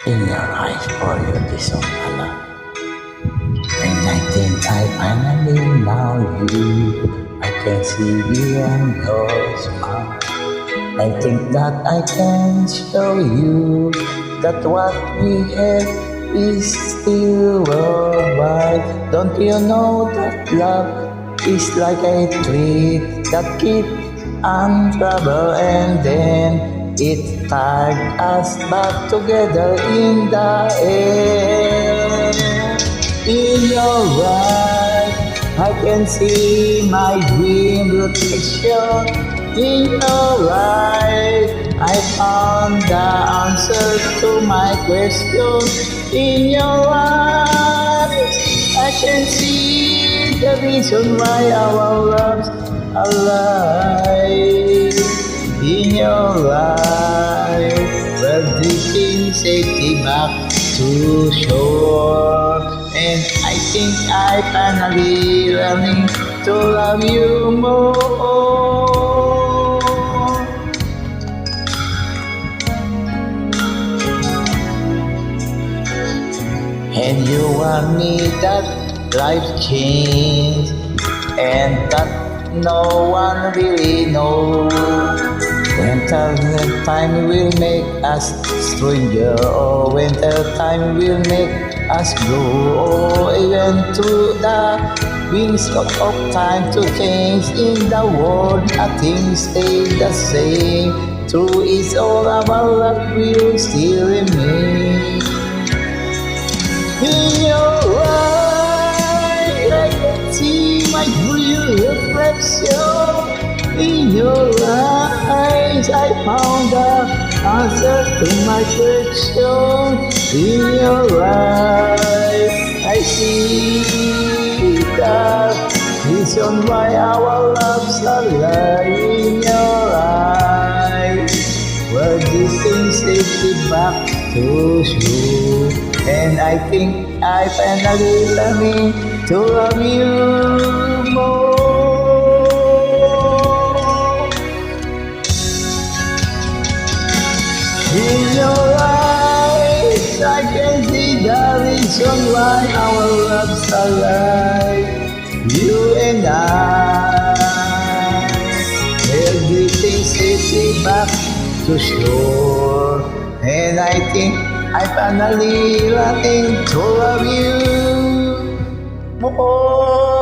In your eyes for you this song Allah. And I think I finally know you. I can see beyond your smile. I think that I can show you that what we have is still worldwide. Don't you know that love is like a tree that keeps on trouble and then it tied us back together in the end. In your eyes, I can see my dream reflection. In your eyes, I found the answer to my question. In your eyes, I can see the reason why our love's alive. In your eyes, we're drifting safety back to shore. And I think I finally learning to love you more. And you want me that life changed and that no one really knows. When time will make us stranger, or when time will make us grow, even to the wings of time to change in the world, nothing stays the same. True is all about love will still remain. In your eyes, I can see my real reflection. In your eyes, I found the answer to my question. In your eyes, I see the reason why our love's alive. In your eyes, where these things take me back to you. And I think I finally learning to love you more. In your eyes, I can see the reason why our love's alive. You and I, everything safely back to shore. And I think I finally learning to love you more.